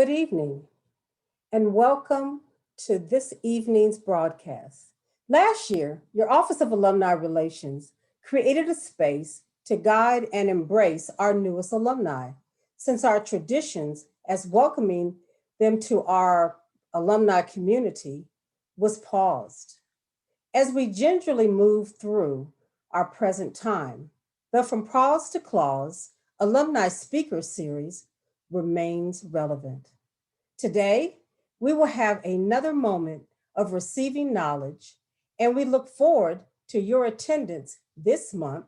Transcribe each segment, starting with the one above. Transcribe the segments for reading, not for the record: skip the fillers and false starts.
Good evening, and welcome to this evening's broadcast. Last year, your Office of Alumni Relations created a space to guide and embrace our newest alumni, since our traditions as welcoming them to our alumni community was paused. As we gingerly move through our present time, the From Pause to Clause Alumni Speaker Series remains relevant. Today, we will have another moment of receiving knowledge, and we look forward to your attendance this month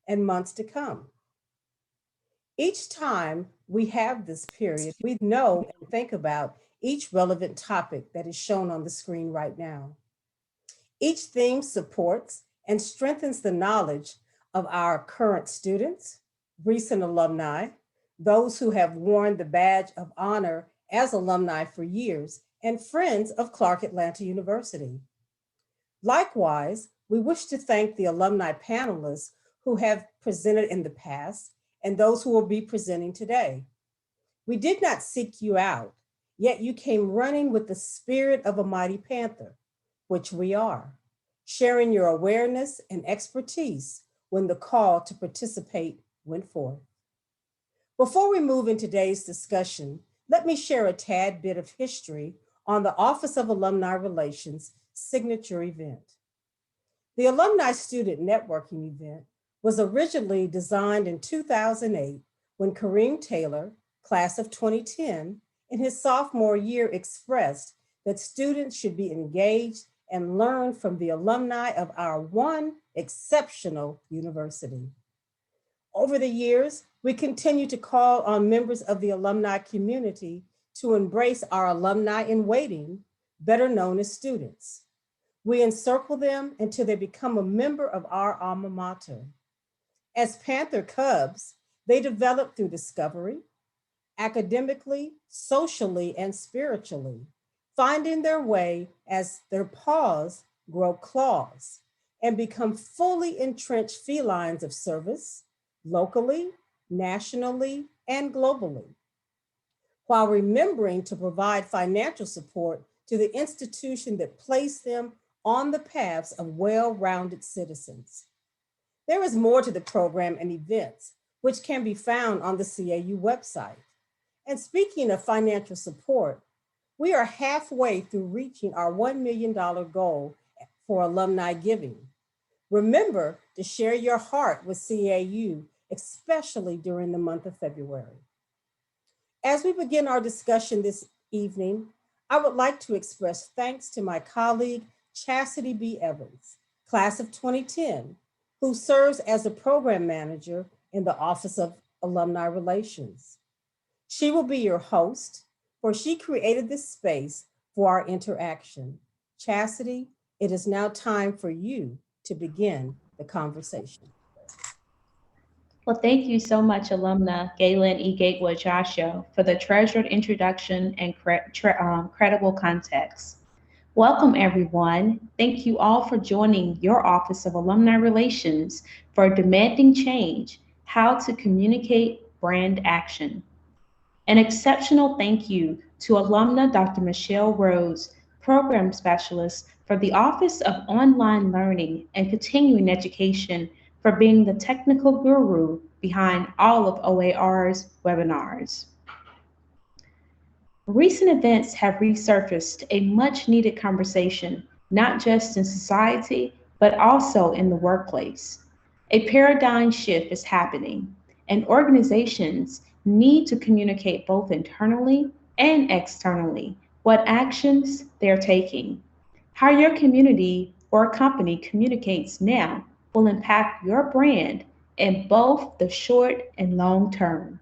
and months to come. Each time we have this period, we know and think about each relevant topic that is shown on the screen right now. Each theme supports and strengthens the knowledge of our current students, recent alumni, those who have worn the badge of honor as alumni for years, and friends of Clark Atlanta University. Likewise, we wish to thank the alumni panelists who have presented in the past and those who will be presenting today. We did not seek you out, yet you came running with the spirit of a mighty panther, which we are, sharing your awareness and expertise when the call to participate went forth. Before we move in today's discussion, let me share a tad bit of history on the Office of Alumni Relations signature event. The Alumni Student Networking event was originally designed in 2008 when Kareem Taylor, class of 2010, in his sophomore year expressed that students should be engaged and learn from the alumni of our one exceptional university. Over the years, we continue to call on members of the alumni community to embrace our alumni in waiting, better known as students. We encircle them until they become a member of our alma mater. As Panther Cubs, they develop through discovery, academically, socially, and spiritually, finding their way as their paws grow claws and become fully entrenched felines of service, locally, nationally, and globally, while remembering to provide financial support to the institution that placed them on the paths of well-rounded citizens. There is more to the program and events, which can be found on the CAU website. And speaking of financial support, we are halfway through reaching our $1 million goal for alumni giving. Remember to share your heart with CAU, especially during the month of February. As we begin our discussion this evening, I would like to express thanks to my colleague, Chastity B. Evans, class of 2010, who serves as the program manager in the Office of Alumni Relations. She will be your host, for she created this space for our interaction. Chastity, it is now time for you to begin the conversation. Well, thank you so much, Alumna Galen E. Gatewood Joshua, for the treasured introduction and credible context. Welcome, everyone. Thank you all for joining your Office of Alumni Relations for Demanding Change, How to Communicate Brand Action. An exceptional thank you to Alumna Dr. Michelle Rhodes, Program Specialist for the Office of Online Learning and Continuing Education, for being the technical guru behind all of OAR's webinars. Recent events have resurfaced a much needed conversation, not just in society, but also in the workplace. A paradigm shift is happening, and organizations need to communicate both internally and externally what actions they're taking. How your community or company communicates now will impact your brand in both the short and long term.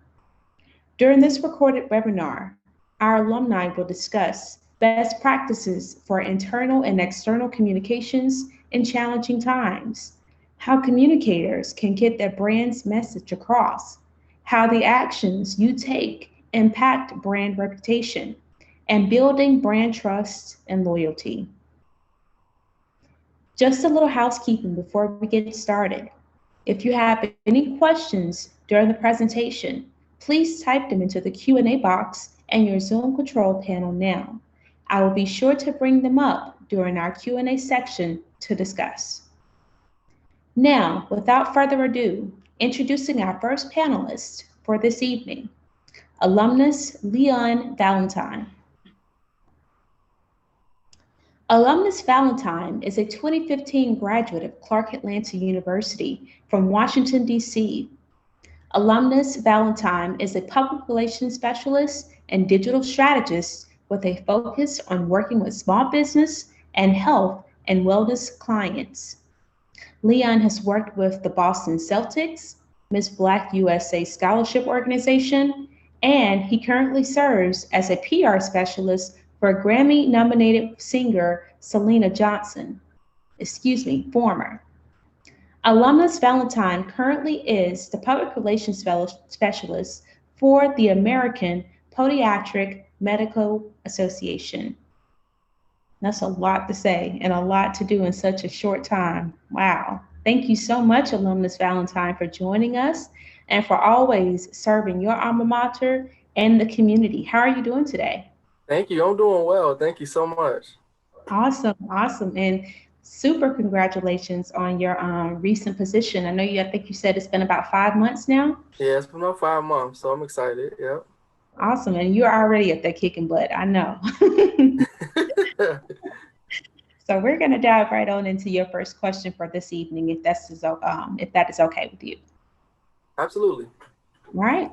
During this recorded webinar, our alumni will discuss best practices for internal and external communications in challenging times, how communicators can get their brand's message across, how the actions you take impact brand reputation, and building brand trust and loyalty. Just a little housekeeping before we get started. If you have any questions during the presentation, please type them into the Q&A box and your Zoom control panel now. I will be sure to bring them up during our Q&A section to discuss. Now, without further ado, introducing our first panelist for this evening, Alumnus Leon Valentine. Alumnus Valentine is a 2015 graduate of Clark Atlanta University from Washington, D.C. Alumnus Valentine is a public relations specialist and digital strategist with a focus on working with small business and health and wellness clients. Leon has worked with the Boston Celtics, Miss Black USA Scholarship Organization, and he currently serves as a PR specialist for Grammy-nominated singer Selena Johnson, former. Alumnus Valentine currently is the Public Relations Specialist for the American Podiatric Medical Association. That's a lot to say and a lot to do in such a short time. Wow. Thank you so much, Alumnus Valentine, for joining us and for always serving your alma mater and the community. How are you doing today? Thank you. I'm doing well. Thank you so much. Awesome. And super congratulations on your recent position. I think you said it's been about 5 months now. Yeah, it's been about 5 months, so I'm excited. Yep. Awesome. And you're already up there kicking butt. I know. So we're going to dive right on into your first question for this evening, if that is okay with you. Absolutely. Right.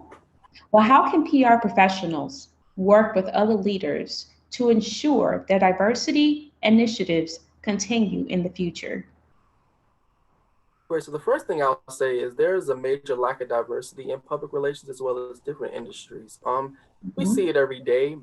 Well, how can PR professionals work with other leaders to ensure that diversity initiatives continue in the future? Great. So the first thing I'll say is there is a major lack of diversity in public relations as well as different industries. We see it every day,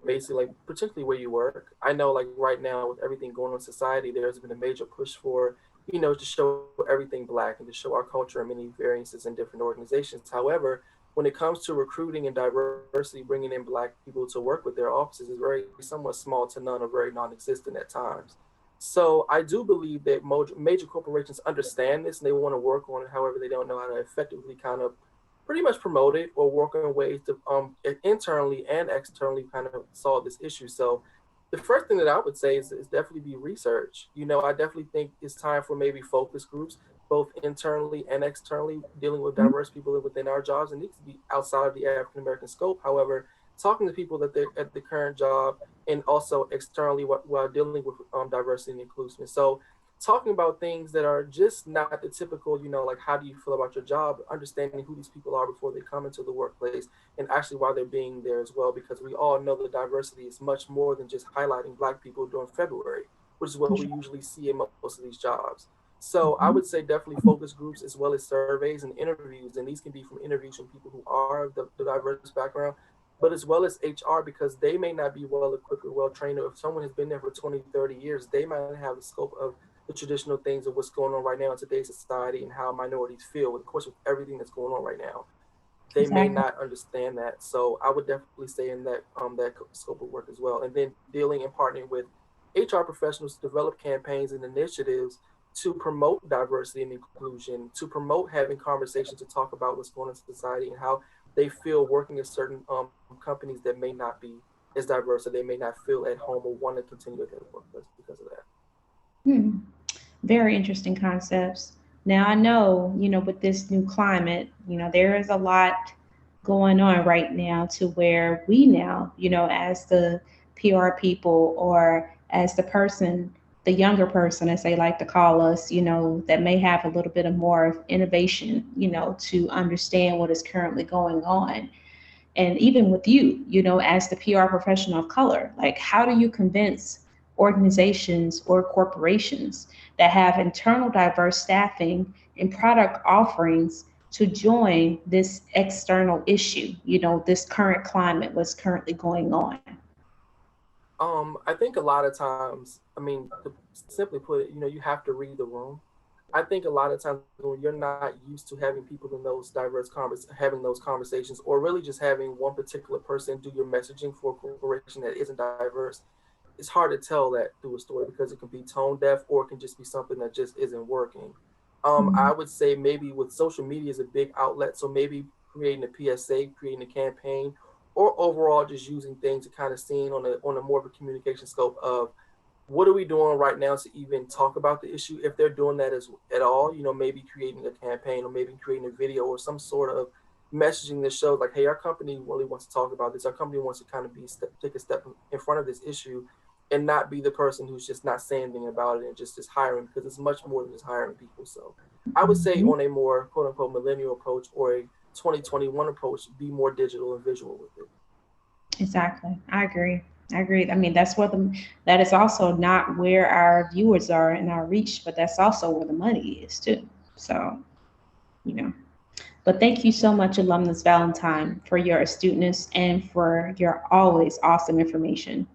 basically, like particularly where you work. I know, like right now, with everything going on in society, there's been a major push for, to show everything Black and to show our culture and many variances in different organizations. However, when it comes to recruiting and diversity, bringing in Black people to work with their offices is very somewhat small to none or very non-existent at times. So I do believe that major corporations understand this and they want to work on it. However, they don't know how to effectively kind of pretty much promote it or work on ways to internally and externally kind of solve this issue. So the first thing that I would say is definitely be research. I definitely think it's time for maybe focus groups, both internally and externally, dealing with diverse people within our jobs. It needs to be outside of the African American scope. However, talking to people that they're at the current job and also externally while dealing with diversity and inclusion. So talking about things that are just not the typical, like how do you feel about your job, understanding who these people are before they come into the workplace and actually why they're being there as well, because we all know that diversity is much more than just highlighting Black people during February, which is what we usually see in most of these jobs. So I would say definitely focus groups as well as surveys and interviews, and these can be from interviews from people who are of the diverse background, but as well as HR, because they may not be well equipped or well trained. Or if someone has been there for 20, 30 years, they might not have the scope of the traditional things of what's going on right now in today's society and how minorities feel, of course, with everything that's going on right now. They may not understand that. So I would definitely say in that scope of work as well. And then dealing and partnering with HR professionals to develop campaigns and initiatives to promote diversity and inclusion, to promote having conversations to talk about what's going on in society and how they feel working at certain companies that may not be as diverse, or they may not feel at home or want to continue at their workplace because of that. Very interesting concepts. Now I know, with this new climate, there is a lot going on right now to where we now, as the PR people or as the younger person, as they like to call us, that may have a little bit of more innovation, to understand what is currently going on. And even with you, as the PR professional of color, like how do you convince organizations or corporations that have internal diverse staffing and product offerings to join this external issue, this current climate, what's currently going on? I think a lot of times, to simply put it, you have to read the room. I think a lot of times when you're not used to having people in those having those conversations, or really just having one particular person do your messaging for a corporation that isn't diverse, it's hard to tell that through a story because it can be tone deaf or it can just be something that just isn't working. I would say maybe with social media is a big outlet, so maybe creating a PSA, creating a campaign, or overall just using things to kind of seeing on a more of a communication scope of what are we doing right now to even talk about the issue, if they're doing that at all, maybe creating a campaign or maybe creating a video or some sort of messaging that shows like, hey, our company really wants to talk about this. Our company wants to kind of take a step in front of this issue and not be the person who's just not saying anything about it and just is hiring, because it's much more than just hiring people. So I would say on a more quote unquote millennial approach or a 2021 approach, be more digital and visual with it. Exactly. I agree. I mean, that is also not where our viewers are in our reach, but that's also where the money is too. So, but thank you so much, Alumnus Valentine, for your astuteness and for your always awesome information.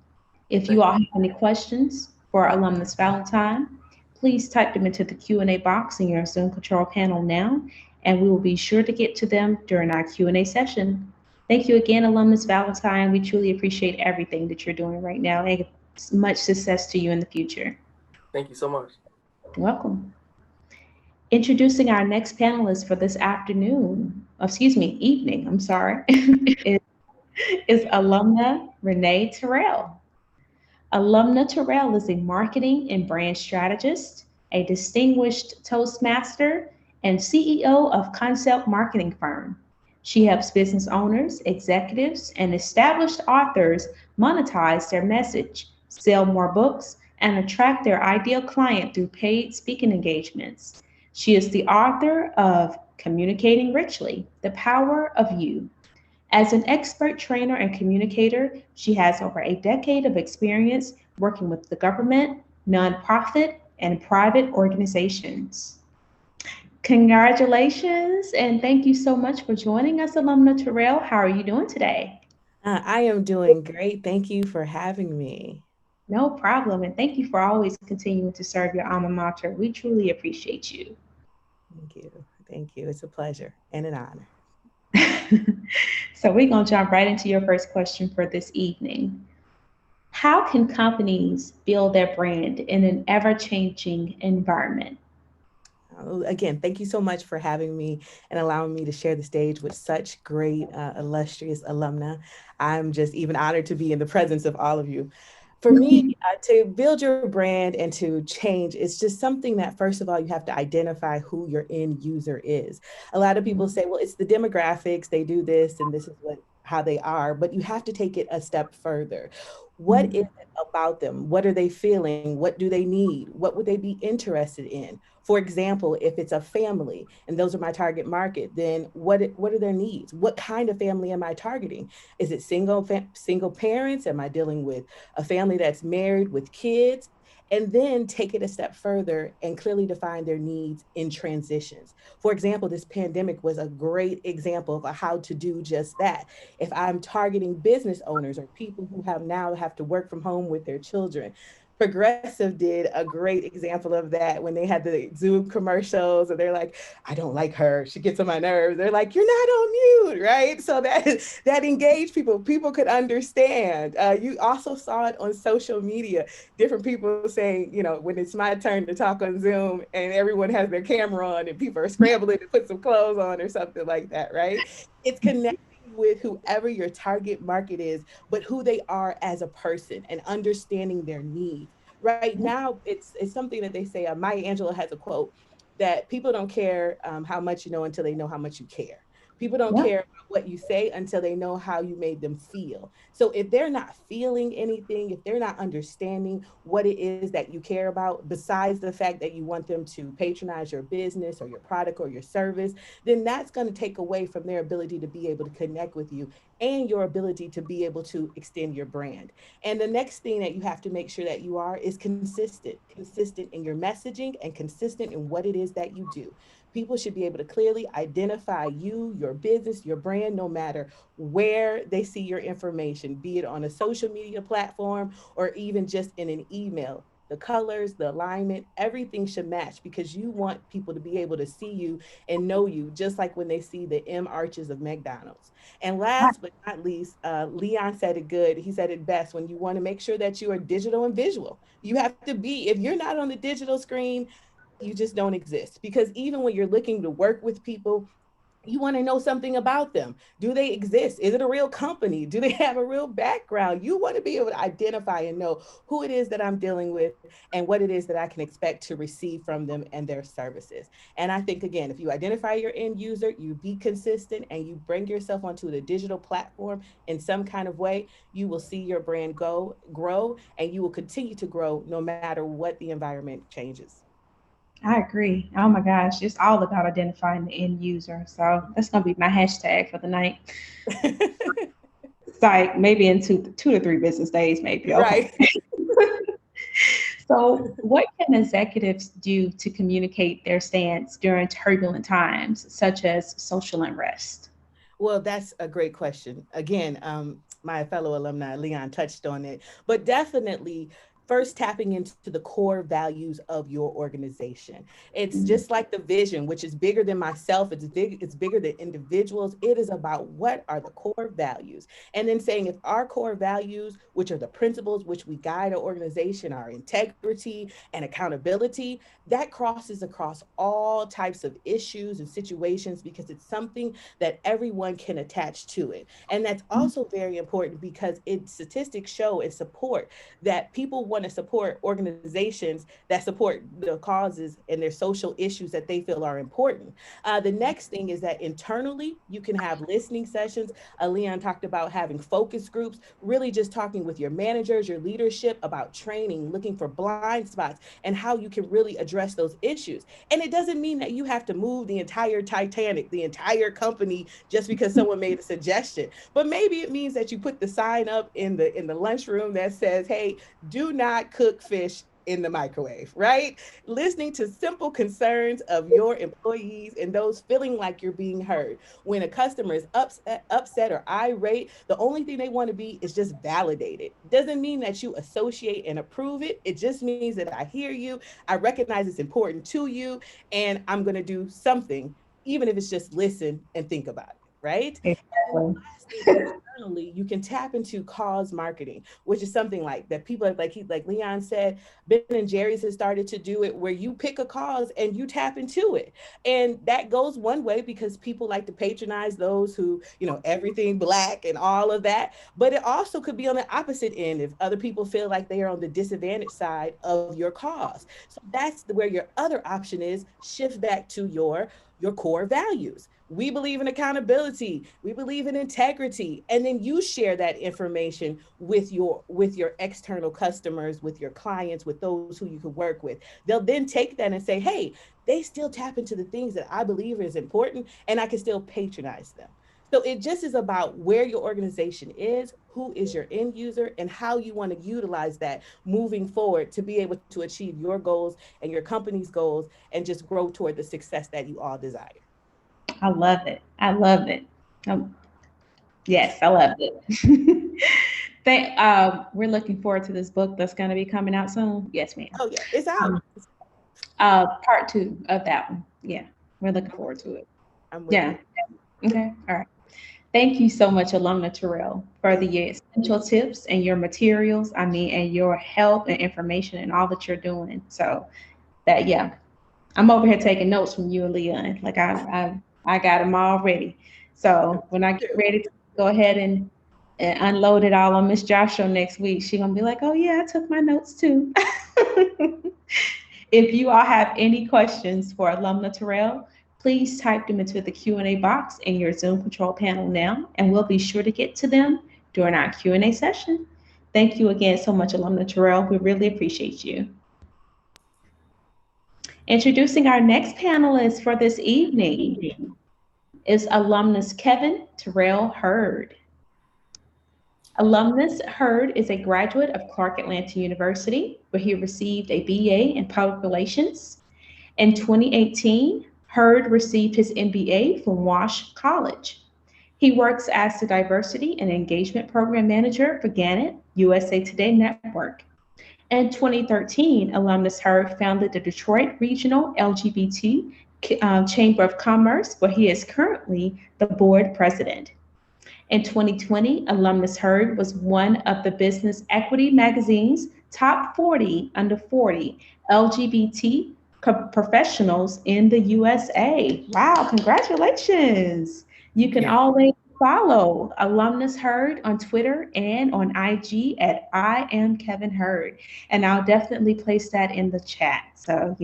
If you all have any questions for Alumnus Valentine, please type them into the Q&A box in your Zoom control panel now, and we will be sure to get to them during our Q&A session. Thank you again, Alumnus Valentine. We truly appreciate everything that you're doing right now, and much success to you in the future. Thank you so much. You're welcome. Introducing our next panelist for this evening, I'm sorry, is Alumna Renee Terrell. Alumna Terrell is a marketing and brand strategist, a distinguished Toastmaster, and CEO of concept marketing firm. She helps business owners, executives, and established authors monetize their message, sell more books, and attract their ideal client through paid speaking engagements. She is the author of Communicating Richly, The Power of You. As an expert trainer and communicator, she has over a decade of experience working with the government, nonprofit, and private organizations. Congratulations, and thank you so much for joining us, Alumna Terrell. How are you doing today? I am doing great. Thank you for having me. No problem, and thank you for always continuing to serve your alma mater. We truly appreciate you. Thank you. Thank you. It's a pleasure and an honor. So we're going to jump right into your first question for this evening. How can companies build their brand in an ever-changing environment? Again, thank you so much for having me and allowing me to share the stage with such great, illustrious alumna. I'm just even honored to be in the presence of all of you. For me, to build your brand and to change, it's just something that, first of all, you have to identify who your end user is. A lot of people say, well, it's the demographics, they do this, and this is how they are, but you have to take it a step further. What is it about them? What are they feeling? What do they need? What would they be interested in? For example, if it's a family and those are my target market, then what are their needs? What kind of family am I targeting? Is it single parents? Am I dealing with a family that's married with kids? And then take it a step further and clearly define their needs in transitions. For example, this pandemic was a great example of how to do just that. If I'm targeting business owners or people who have to work from home with their children, Progressive did a great example of that when they had the Zoom commercials and they're like, I don't like her, she gets on my nerves. They're like, you're not on mute, right? So that engaged people. People could understand. You also saw it on social media, different people saying, when it's my turn to talk on Zoom and everyone has their camera on and people are scrambling to put some clothes on or something like that, right? It's connected with whoever your target market is, but who they are as a person and understanding their needs. Right now, it's something that they say, Maya Angelou has a quote that people don't care how much you know until they know how much you care. People don't care about what you say until they know how you made them feel. So if they're not feeling anything, if they're not understanding what it is that you care about, besides the fact that you want them to patronize your business or your product or your service, then that's going to take away from their ability to be able to connect with you and your ability to be able to extend your brand. And the next thing that you have to make sure that you are is consistent in your messaging and consistent in what it is that you do. People should be able to clearly identify you, your business, your brand, no matter where they see your information, be it on a social media platform or even just in an email. The colors, the alignment, everything should match because you want people to be able to see you and know you, just like when they see the M arches of McDonald's. And last but not least, Leon said it good. He said it best: when you want to make sure that you are digital and visual, you have to be, if you're not on the digital screen, you just don't exist. Because even when you're looking to work with people, You want to know something about them. Do they exist? Is it a real company? Do they have a real background? You want to be able to identify and know who it is that I'm dealing with and what it is that I can expect to receive from them and their services. And I think, again, if you identify your end user, you be consistent, and you bring yourself onto the digital platform in some kind of way, you will see your brand grow, and you will continue to grow no matter what the environment changes. I agree. Oh my gosh, it's all about identifying the end user. So that's gonna be my hashtag for the night. It's like maybe in two to three business days, maybe. Okay. Right. So what can executives do to communicate their stance during turbulent times, such as social unrest? Well, that's a great question. Again, my fellow alumni, Leon, touched on it, but definitely first tapping into the core values of your organization. It's just like the vision, which is bigger than myself. It's bigger than individuals. It is about what are the core values. And then saying if our core values, which are the principles which we guide our organization, are integrity and accountability, that crosses across all types of issues and situations because it's something that everyone can attach to it. And that's also very important because statistics show and support that people want to support organizations that support the causes and their social issues that they feel are important. The next thing is that internally, you can have listening sessions. Leon talked about having focus groups, really just talking with your managers, your leadership about training, looking for blind spots, and how you can really address those issues. And it doesn't mean that you have to move the entire Titanic, the entire company, just because someone made a suggestion. But maybe it means that you put the sign up in the lunchroom that says, hey, do not cook fish in the microwave, right? Listening to simple concerns of your employees and those feeling like you're being heard. When a customer is upset or irate, the only thing they want to be is just validated. Doesn't mean that you associate and approve it. It just means that I hear you, I recognize it's important to you, and I'm going to do something, even if it's just listen and think about it, right? And externally, you can tap into cause marketing, which is something like that people like Leon said, Ben and Jerry's has started to do it where you pick a cause and you tap into it. And that goes one way because people like to patronize those who, everything black and all of that. But it also could be on the opposite end if other people feel like they are on the disadvantaged side of your cause. So that's where your other option is shift back to your core values. We believe in accountability. We believe in integrity. And then you share that information with your external customers, with your clients, with those who you can work with. They'll then take that and say, hey, they still tap into the things that I believe is important, and I can still patronize them. So it just is about where your organization is, who is your end user, and how you want to utilize that moving forward to be able to achieve your goals and your company's goals and just grow toward the success that you all desire. I love it. I love it. Yes, I love it. We're looking forward to this book that's going to be coming out soon. Yes, ma'am. Oh, yeah, it's out. Part 2 of that one. Yeah, we're looking forward to it. Yeah. Okay. All right. Thank you so much, Alumna Terrell, for the essential tips and your materials. And your help and information and all that you're doing. So I'm over here taking notes from you and Leon. Like I got them all ready. So when I get ready to go ahead and unload it all on Miss Joshua next week, she's gonna be like, "Oh yeah, I took my notes too." If you all have any questions for Alumna Terrell, please type them into the Q&A box in your Zoom control panel now, and we'll be sure to get to them during our Q&A session. Thank you again so much, Alumna Terrell. We really appreciate you. Introducing our next panelist for this evening is Alumnus Kevin Terrell Hurd. Alumnus Hurd is a graduate of Clark Atlanta University, where he received a BA in Public Relations. In 2018, Hurd received his MBA from Wash College. He works as the Diversity and Engagement Program Manager for Gannett USA Today Network. In 2013, Alumnus Hurd founded the Detroit Regional LGBT Chamber of Commerce, where he is currently the board president. In 2020, Alumnus Hurd was one of the Business Equity magazine's top 40 under 40 LGBT professionals in the USA. Wow, congratulations. You can always follow Alumnus Heard on Twitter and on IG at I am Kevin Heard. And I'll definitely place that in the chat. So,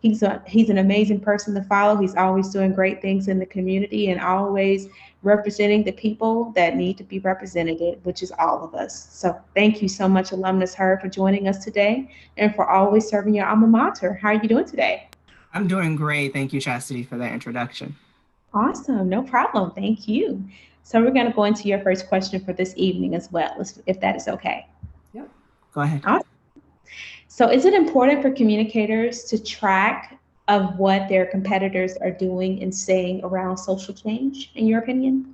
he's an amazing person to follow. He's always doing great things in the community and always representing the people that need to be represented, which is all of us. So thank you so much, Alumnus Heard, for joining us today and for always serving your alma mater. How are you doing today? I'm doing great. Thank you, Chastity, for that introduction. Awesome. No problem. Thank you. So we're going to go into your first question for this evening as well, if that is okay. Yep. Go ahead. Awesome. So is it important for communicators to track of what their competitors are doing and saying around social change, in your opinion?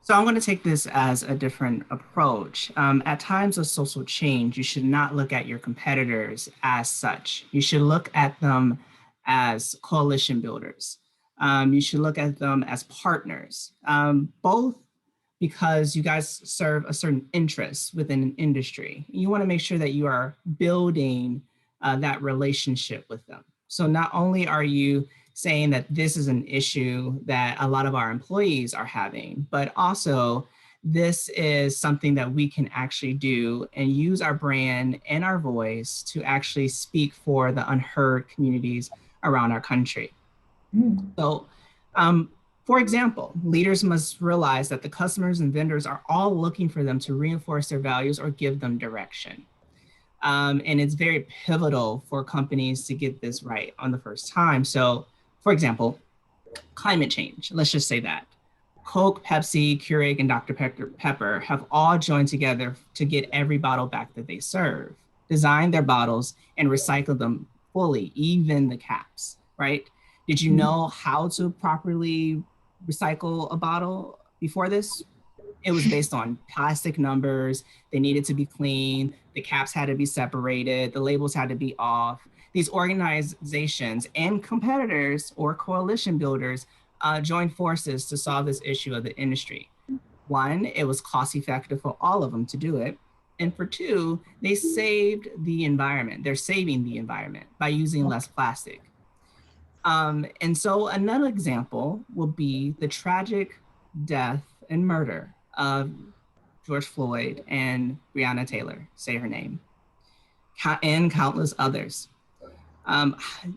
So I'm going to take this as a different approach. At times of social change, you should not look at your competitors as such. You should look at them as coalition builders. You should look at them as partners, both because you guys serve a certain interest within an industry. You want to make sure that you are building that relationship with them. So not only are you saying that this is an issue that a lot of our employees are having, but also this is something that we can actually do and use our brand and our voice to actually speak for the unheard communities around our country. So, for example, leaders must realize that the customers and vendors are all looking for them to reinforce their values or give them direction. And it's very pivotal for companies to get this right on the first time. So, for example, climate change, let's just say that. Coke, Pepsi, Keurig, and Dr. Pepper have all joined together to get every bottle back that they serve, design their bottles, and recycle them fully, even the caps, right? Did you know how to properly recycle a bottle before this? It was based on plastic numbers. They needed to be clean. The caps had to be separated. The labels had to be off. These organizations and competitors or coalition builders joined forces to solve this issue of the industry. One, it was cost effective for all of them to do it. And for two, they saved the environment. They're saving the environment by using less plastic. And so another example will be the tragic death and murder of George Floyd and Breonna Taylor, say her name, and countless others.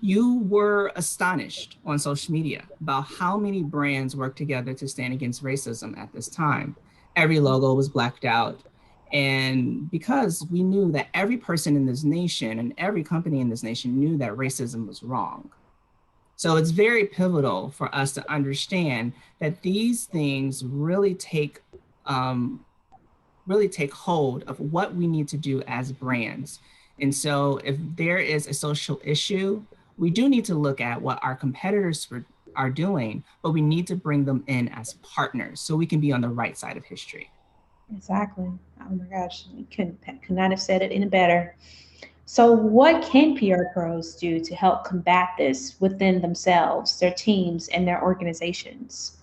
You were astonished on social media about how many brands worked together to stand against racism at this time. Every logo was blacked out. And because we knew that every person in this nation and every company in this nation knew that racism was wrong. So it's very pivotal for us to understand that these things really take hold of what we need to do as brands. And so if there is a social issue, we do need to look at what our competitors are doing, but we need to bring them in as partners so we can be on the right side of history. Exactly. Oh my gosh, you could not have said it any better. So what can PR pros do to help combat this within themselves, their teams, and their organizations?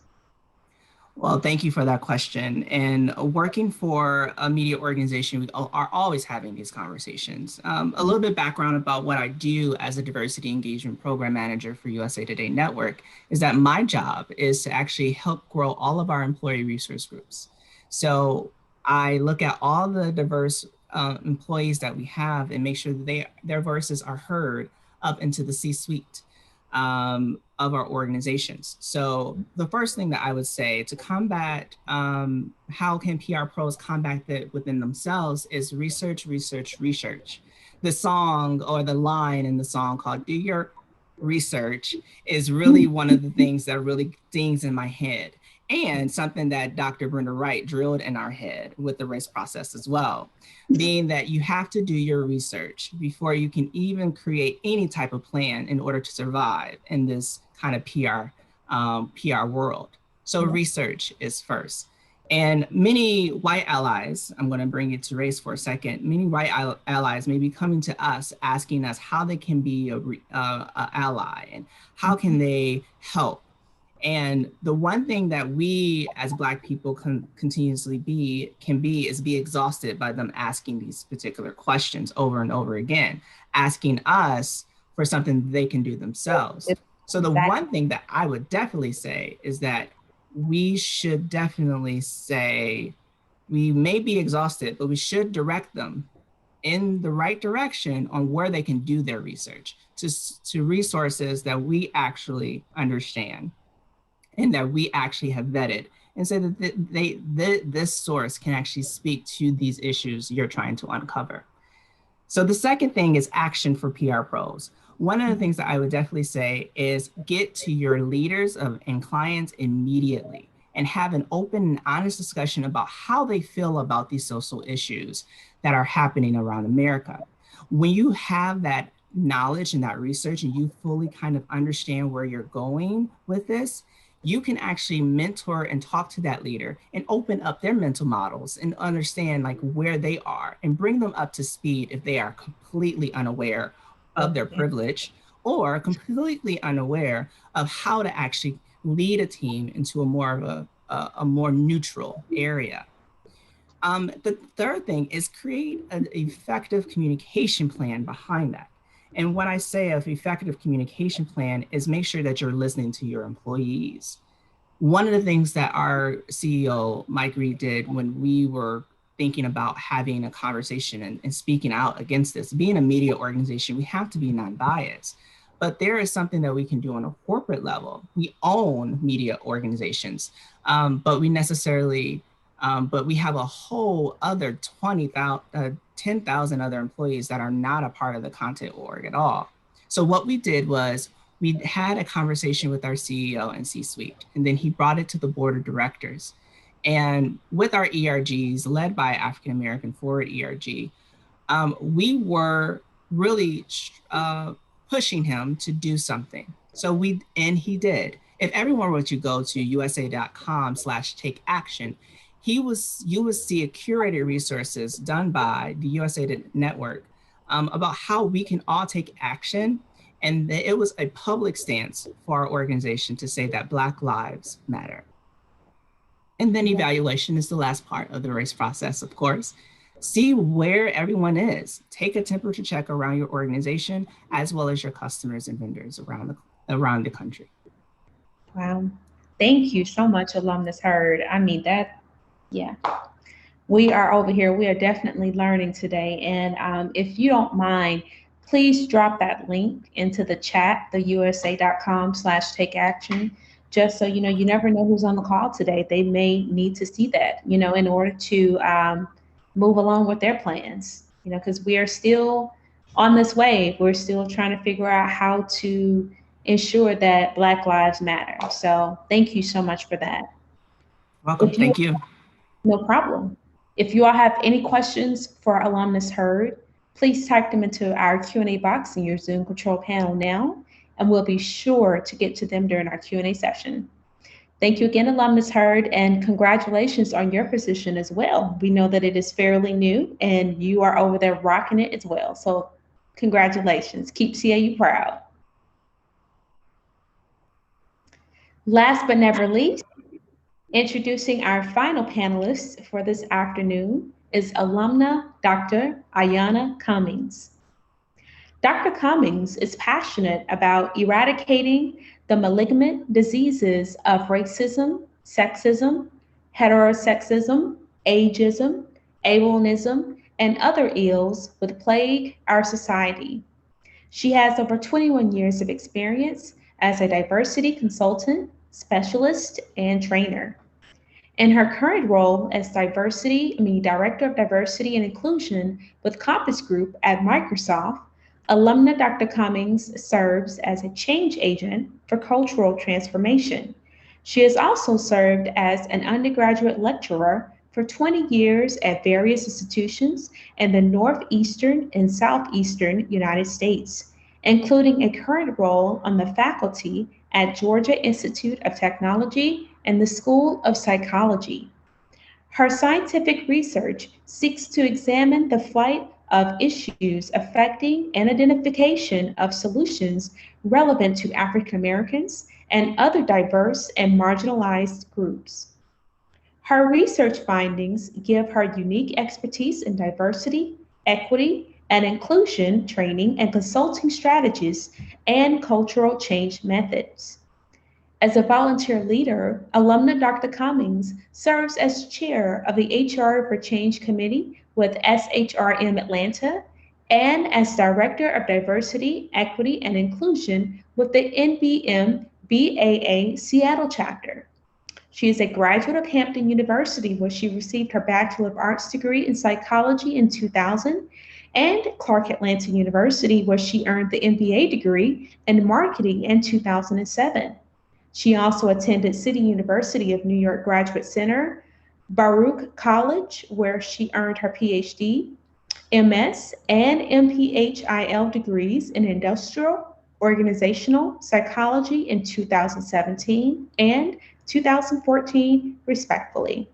Well, thank you for that question. And working for a media organization, we are always having these conversations. A little bit background about what I do as a diversity engagement program manager for USA Today Network is that my job is to actually help grow all of our employee resource groups. So I look at all the diverse employees that we have and make sure that their voices are heard up into the C-suite of our organizations. So the first thing that I would say to combat how can PR pros combat that within themselves is research, research, research. The song or the line in the song called Do Your Research is really one of the things that really dings in my head. And something that Dr. Brenda Wright drilled in our head with the race process as well, being that you have to do your research before you can even create any type of plan in order to survive in this kind of PR world. So research is first. And many white allies, I'm going to bring it to race for a second, many white allies may be coming to us asking us how they can be a ally and how can they help. And the one thing that we as Black people continuously can be exhausted by them asking these particular questions over and over again, asking us for something they can do themselves. So the one thing that I would definitely say is that we should definitely say, we may be exhausted, but we should direct them in the right direction on where they can do their research, to resources that we actually understand and that we actually have vetted, and so that this source can actually speak to these issues you're trying to uncover. So the second thing is action for PR pros. One of the things that I would definitely say is get to your leaders and clients immediately and have an open and honest discussion about how they feel about these social issues that are happening around America. When you have that knowledge and that research and you fully kind of understand where you're going with this, you can actually mentor and talk to that leader and open up their mental models and understand like where they are and bring them up to speed if they are completely unaware of their privilege or completely unaware of how to actually lead a team into a more of a more neutral area. The third thing is create an effective communication plan behind that. And when I say an effective communication plan is make sure that you're listening to your employees. One of the things that our CEO, Mike Reed, did when we were thinking about having a conversation and speaking out against this, being a media organization, we have to be non-biased. But there is something that we can do on a corporate level. We own media organizations, but we have a whole other 10,000 other employees that are not a part of the content org at all. So what we did was we had a conversation with our CEO and C-suite, and then he brought it to the board of directors. And with our ERGs led by African American Forward ERG, we were really pushing him to do something. And he did. If everyone were to go to usa.com/takeaction, you would see a curated resources done by the USA Network about how we can all take action. And it was a public stance for our organization to say that Black lives matter. And then evaluation is the last part of the race process, of course. See where everyone is. Take a temperature check around your organization, as well as your customers and vendors around the country. Wow. Thank you so much, Alumnus Heard. I mean, yeah. We are over here. We are definitely learning today. And if you don't mind, please drop that link into the chat, the usa.com/takeaction, just so you know, you never know who's on the call today. They may need to see that, in order to move along with their plans, because we are still on this wave. We're still trying to figure out how to ensure that Black lives matter. So thank you so much for that. Welcome. Thank you. No problem. If you all have any questions for Alumnus Heard, please type them into our Q&A box in your Zoom control panel now, and we'll be sure to get to them during our Q&A session. Thank you again, Alumnus Heard, and congratulations on your position as well. We know that it is fairly new, and you are over there rocking it as well. So congratulations. Keep CAU proud. Last but never least, introducing our final panelist for this afternoon is Alumna Dr. Ayanna Cummings. Dr. Cummings is passionate about eradicating the malignant diseases of racism, sexism, heterosexism, ageism, ableism, and other ills which plague our society. She has over 21 years of experience as a diversity consultant, specialist, and trainer. In her current role as Director of Diversity and Inclusion with Compass Group at Microsoft, Alumna Dr. Cummings serves as a change agent for cultural transformation. She has also served as an undergraduate lecturer for 20 years at various institutions in the Northeastern and Southeastern United States, including a current role on the faculty at Georgia Institute of Technology and the School of Psychology. Her scientific research seeks to examine the flight of issues affecting and identification of solutions relevant to African Americans and other diverse and marginalized groups. Her research findings give her unique expertise in diversity, equity, and inclusion training and consulting strategies and cultural change methods. As a volunteer leader, Alumna Dr. Cummings serves as chair of the HR for Change Committee with SHRM Atlanta and as director of diversity, equity, and inclusion with the NBM BAA Seattle chapter. She is a graduate of Hampton University, where she received her Bachelor of Arts degree in psychology in 2000, and Clark Atlanta University, where she earned the MBA degree in marketing in 2007. She also attended City University of New York Graduate Center, Baruch College, where she earned her PhD, MS, and MPHIL degrees in industrial organizational psychology in 2017 and 2014, respectfully.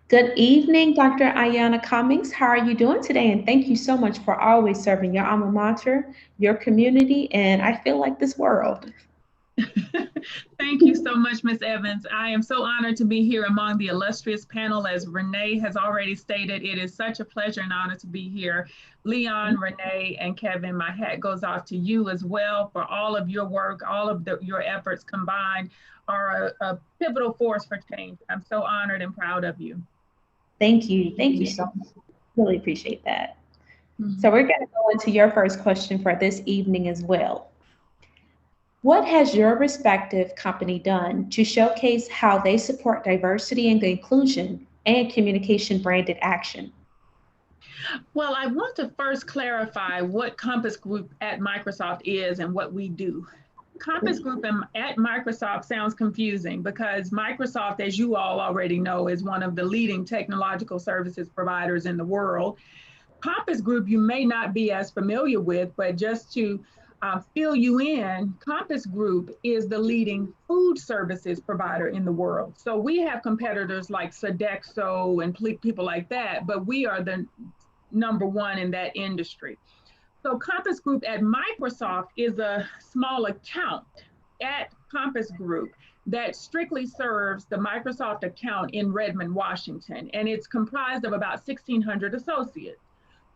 Good evening, Dr. Ayanna Cummings. How are you doing today? And thank you so much for always serving your alma mater, your community, and I feel like this world. Thank you so much, Ms. Evans. I am so honored to be here among the illustrious panel. As Renee has already stated, it is such a pleasure and honor to be here. Leon, Renee, and Kevin, my hat goes off to you as well for all of your work. All of your efforts combined are a pivotal force for change. I'm so honored and proud of you. Thank you. Thank you so much. Really appreciate that. So we're going to go into your first question for this evening as well. What has your respective company done to showcase how they support diversity and inclusion and communication branded action? Well, I want to first clarify what Compass Group at Microsoft is and what we do. Compass Group at Microsoft sounds confusing because Microsoft, as you all already know, is one of the leading technological services providers in the world. Compass Group you may not be as familiar with, but just to fill you in, Compass Group is the leading food services provider in the world. So we have competitors like Sodexo and people like that, but we are the number one in that industry. So Compass Group at Microsoft is a small account at Compass Group that strictly serves the Microsoft account in Redmond, Washington, and it's comprised of about 1,600 associates.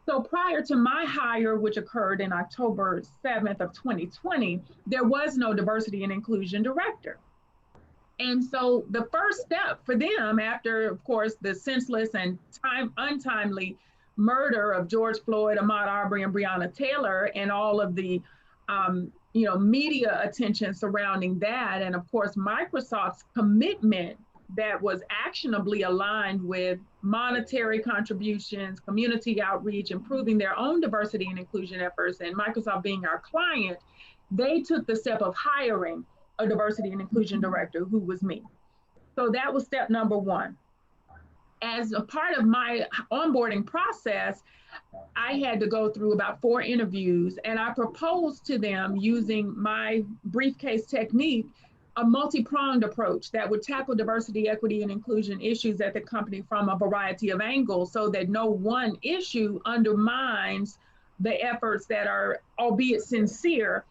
So prior to my hire, which occurred in October 7th of 2020, there was no diversity and inclusion director. And so the first step for them after, of course, the senseless and untimely murder of George Floyd, Ahmaud Arbery, and Breonna Taylor, and all of the media attention surrounding that, and of course, Microsoft's commitment that was actionably aligned with monetary contributions, community outreach, improving their own diversity and inclusion efforts, and Microsoft being our client, they took the step of hiring a diversity and inclusion director, who was me. So that was step number one. As a part of my onboarding process, I had to go through about 4 interviews, and I proposed to them, using my briefcase technique, a multi-pronged approach that would tackle diversity, equity, and inclusion issues at the company from a variety of angles, so that no one issue undermines the efforts that are, albeit sincere,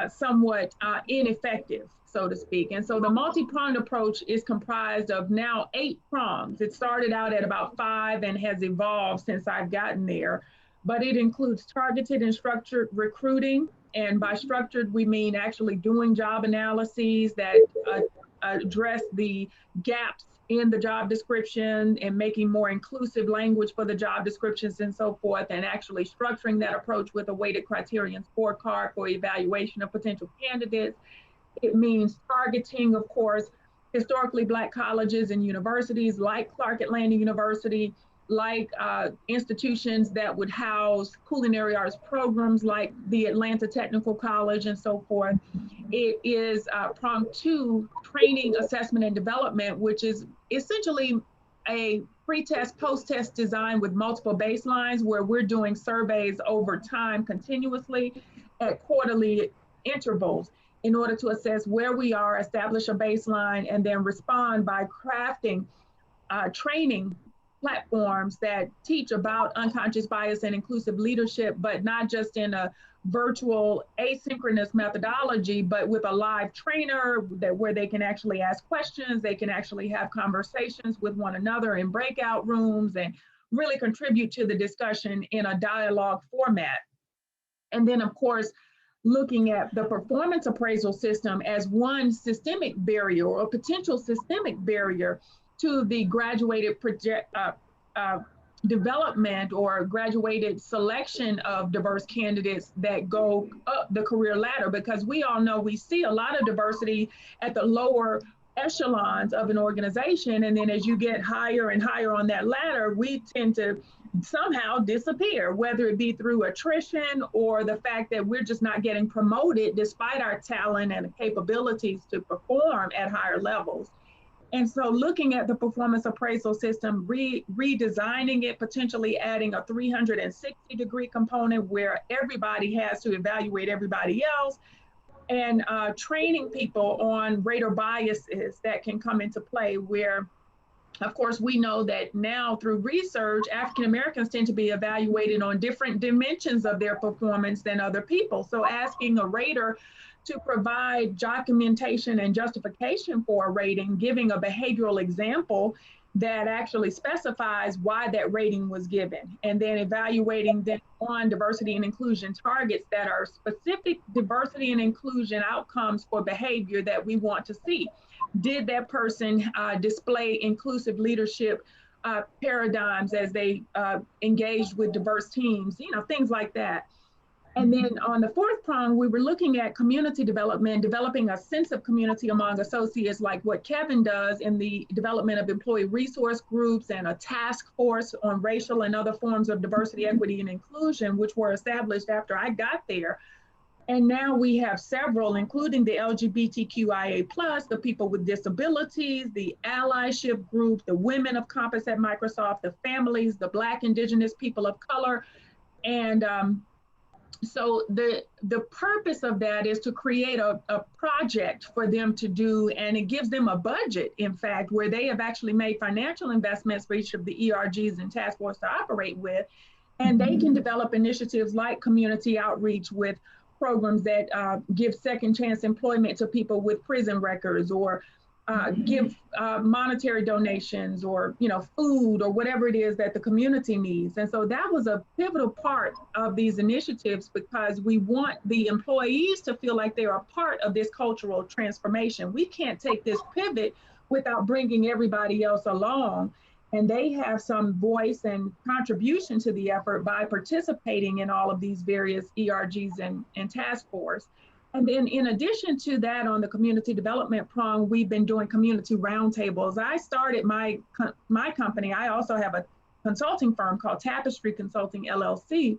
somewhat ineffective, so to speak. And so the multi-pronged approach is comprised of now 8 prongs. It started out at about 5 and has evolved since I've gotten there, but it includes targeted and structured recruiting. And by structured, we mean actually doing job analyses that address the gaps in the job description and making more inclusive language for the job descriptions and so forth, and actually structuring that approach with a weighted criterion scorecard for evaluation of potential candidates. It means targeting, of course, historically Black colleges and universities like Clark Atlanta University, like institutions that would house culinary arts programs like the Atlanta Technical College and so forth. It is prong 2, training, assessment, and development, which is essentially a pre-test, post-test design with multiple baselines, where we're doing surveys over time continuously at quarterly intervals in order to assess where we are, establish a baseline, and then respond by crafting training platforms that teach about unconscious bias and inclusive leadership, but not just in a virtual asynchronous methodology, but with a live trainer where they can actually ask questions, they can actually have conversations with one another in breakout rooms and really contribute to the discussion in a dialogue format. And then, of course, looking at the performance appraisal system as one systemic barrier or potential systemic barrier to the graduated development or graduated selection of diverse candidates that go up the career ladder, because we all know we see a lot of diversity at the lower echelons of an organization, and then as you get higher and higher on that ladder, we tend to somehow disappear, whether it be through attrition or the fact that we're just not getting promoted despite our talent and capabilities to perform at higher levels. And so looking at the performance appraisal system, redesigning it, potentially adding a 360-degree component where everybody has to evaluate everybody else, and training people on rater biases that can come into play where, of course, we know that now through research, African Americans tend to be evaluated on different dimensions of their performance than other people. So asking a rater to provide documentation and justification for a rating, giving a behavioral example that actually specifies why that rating was given, and then evaluating them on diversity and inclusion targets that are specific diversity and inclusion outcomes for behavior that we want to see. Did that person display inclusive leadership paradigms as they engaged with diverse teams, things like that. And then on the fourth prong, we were looking at community development, developing a sense of community among associates, like what Kevin does in the development of employee resource groups and a task force on racial and other forms of diversity, equity, and inclusion, which were established after I got there. And now we have several, including the LGBTQIA+, the people with disabilities, the allyship group, the women of Compass at Microsoft, the families, the Black, Indigenous people of color. And so the purpose of that is to create a project for them to do, and it gives them a budget, in fact, where they have actually made financial investments for each of the ERGs and task force to operate with. And they can develop initiatives like community outreach with programs that give second chance employment to people with prison records, or give monetary donations, or food, or whatever it is that the community needs. And so that was a pivotal part of these initiatives, because we want the employees to feel like they are a part of this cultural transformation. We can't take this pivot without bringing everybody else along. And they have some voice and contribution to the effort by participating in all of these various ERGs and task force. And then in addition to that, on the community development prong, we've been doing community roundtables. I started my company. I also have a consulting firm called Tapestry Consulting LLC,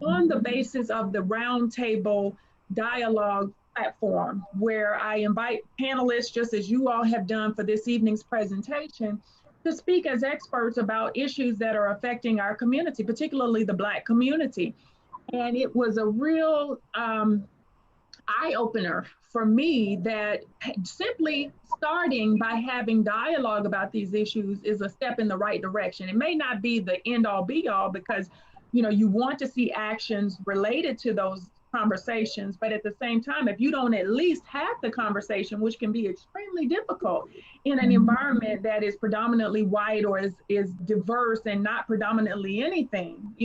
on the basis of the roundtable dialogue platform, where I invite panelists, just as you all have done for this evening's presentation, to speak as experts about issues that are affecting our community, particularly the Black community. And it was a real eye-opener for me that simply starting by having dialogue about these issues is a step in the right direction. It may not be the end-all be-all, because you want to see actions related to those conversations, but at the same time, if you don't at least have the conversation, which can be extremely difficult in an environment that is predominantly white or is diverse and not predominantly anything,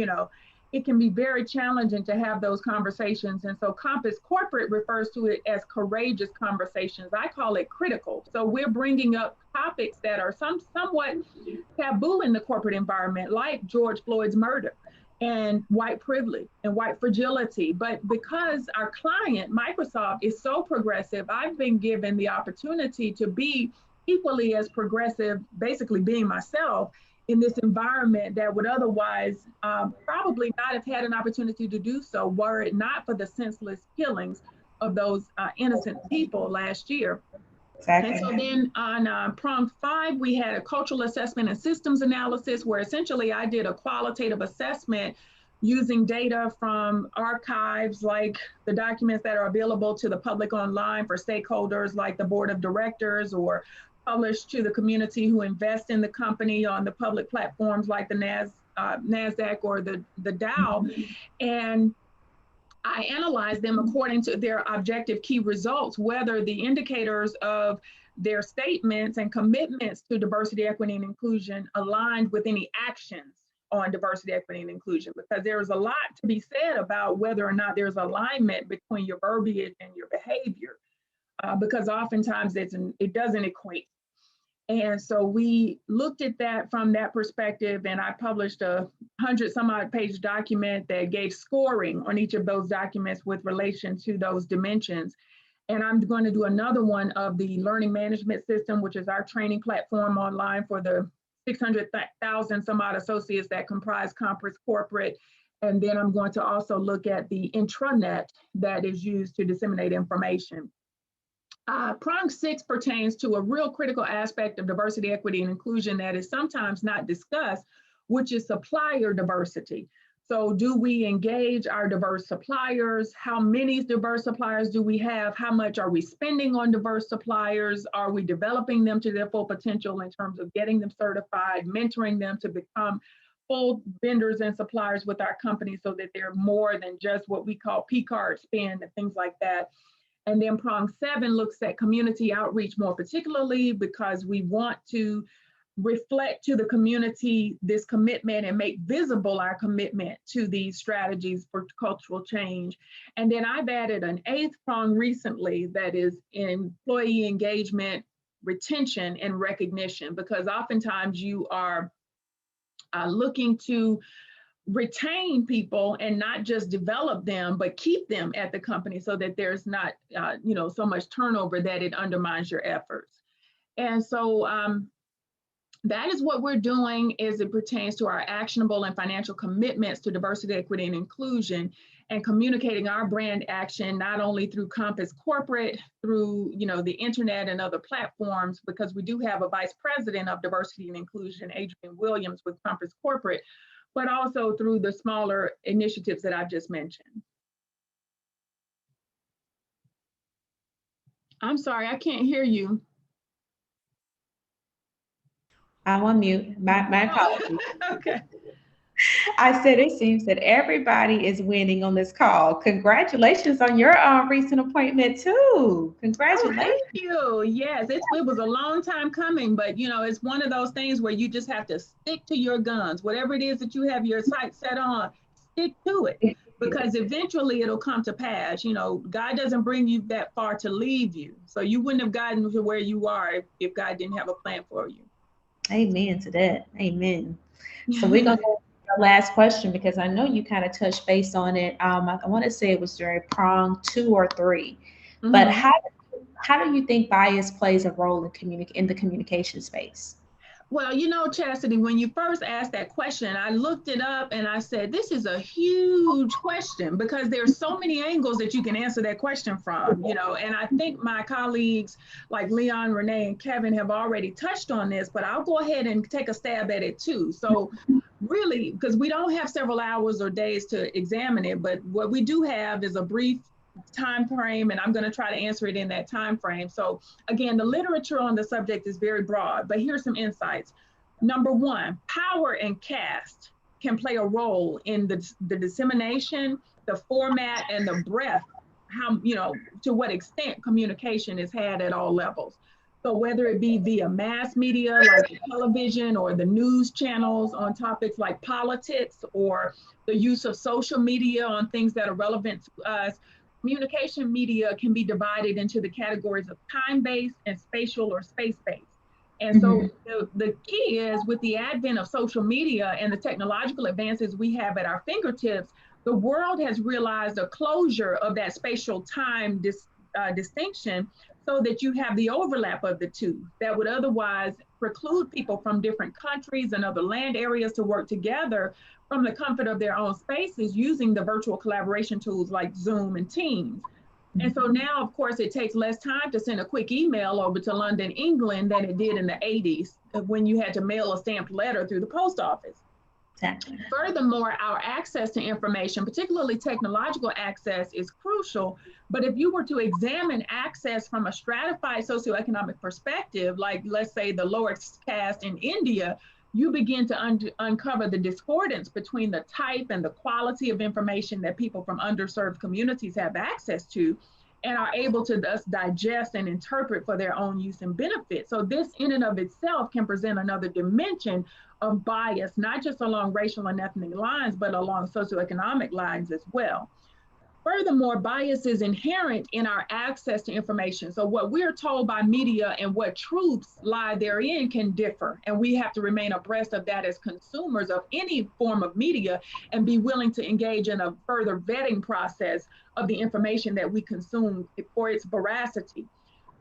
it can be very challenging to have those conversations. And so Compass Corporate refers to it as courageous conversations. I call it critical. So we're bringing up topics that are somewhat taboo in the corporate environment, like George Floyd's murder and white privilege and white fragility. But because our client, Microsoft, is so progressive, I've been given the opportunity to be equally as progressive, basically being myself, in this environment that would otherwise probably not have had an opportunity to do so were it not for the senseless killings of those innocent people last year. Exactly. And so then on Prong 5, we had a cultural assessment and systems analysis, where essentially I did a qualitative assessment using data from archives, like the documents that are available to the public online for stakeholders like the board of directors, or published to the community who invest in the company on the public platforms like the NASDAQ or the Dow. And I analyze them according to their objective key results, whether the indicators of their statements and commitments to diversity, equity, and inclusion aligned with any actions on diversity, equity, and inclusion, because there is a lot to be said about whether or not there's alignment between your verbiage and your behavior, because oftentimes it doesn't equate. And so we looked at that from that perspective, and I published a 100-some-odd page document that gave scoring on each of those documents with relation to those dimensions. And I'm going to do another one of the learning management system, which is our training platform online for the 600,000 some odd associates that comprise Compass Corporate. And then I'm going to also look at the intranet that is used to disseminate information. Prong 6 pertains to a real critical aspect of diversity, equity, and inclusion that is sometimes not discussed, which is supplier diversity. So do we engage our diverse suppliers? How many diverse suppliers do we have? How much are we spending on diverse suppliers? Are we developing them to their full potential in terms of getting them certified, mentoring them to become full vendors and suppliers with our company so that they're more than just what we call P-card spend and things like that? And then Prong 7 looks at community outreach more particularly, because we want to reflect to the community this commitment and make visible our commitment to these strategies for cultural change. And then I've added an 8th prong recently that is employee engagement, retention, and recognition, because oftentimes you are looking to retain people and not just develop them, but keep them at the company so that there's not, so much turnover that it undermines your efforts. And so that is what we're doing as it pertains to our actionable and financial commitments to diversity, equity, and inclusion, and communicating our brand action, not only through Compass Corporate, through, the internet and other platforms, because we do have a vice president of diversity and inclusion, Adrian Williams with Compass Corporate, but also through the smaller initiatives that I've just mentioned. I'm sorry, I can't hear you. I'm on mute. My apologies. Okay. I said it seems that everybody is winning on this call. Congratulations on your recent appointment too. Congratulations. Oh, thank you. Yes, it was a long time coming, but it's one of those things where you just have to stick to your guns. Whatever it is that you have your sights set on, stick to it, because eventually it'll come to pass. God doesn't bring you that far to leave you. So you wouldn't have gotten to where you are if God didn't have a plan for you. Amen to that. Amen. So we're going to go to the last question, because I know you kind of touched base on it. I want to say it was during prong 2 or 3, but how do you think bias plays a role in the communication space? Well, Chastity, when you first asked that question, I looked it up and I said, this is a huge question, because there's so many angles that you can answer that question from, and I think my colleagues like Leon, Renee, and Kevin have already touched on this, but I'll go ahead and take a stab at it too. So really, because we don't have several hours or days to examine it, but what we do have is a brief time frame, and I'm going to try to answer it in that time frame. So again, the literature on the subject is very broad, but here's some insights. Number 1, power and caste can play a role in the dissemination, the format, and the breadth, to what extent communication is had at all levels. So whether it be via mass media like the television or the news channels on topics like politics, or the use of social media on things that are relevant to us, communication media can be divided into the categories of time-based and spatial or space-based. And so the key is, with the advent of social media and the technological advances we have at our fingertips, the world has realized a closure of that spatial time distinction, so that you have the overlap of the two that would otherwise preclude people from different countries and other land areas to work together from the comfort of their own spaces using the virtual collaboration tools like Zoom and Teams. And so now, of course, it takes less time to send a quick email over to London, England than it did in the 80s when you had to mail a stamped letter through the post office. Exactly. Furthermore, our access to information, particularly technological access, is crucial. But if you were to examine access from a stratified socioeconomic perspective, like let's say the lower caste in India, you begin to uncover the discordance between the type and the quality of information that people from underserved communities have access to and are able to thus digest and interpret for their own use and benefit. So this in and of itself can present another dimension of bias, not just along racial and ethnic lines, but along socioeconomic lines as well. Furthermore, bias is inherent in our access to information. So what we're told by media and what truths lie therein can differ. And we have to remain abreast of that as consumers of any form of media and be willing to engage in a further vetting process of the information that we consume for its veracity.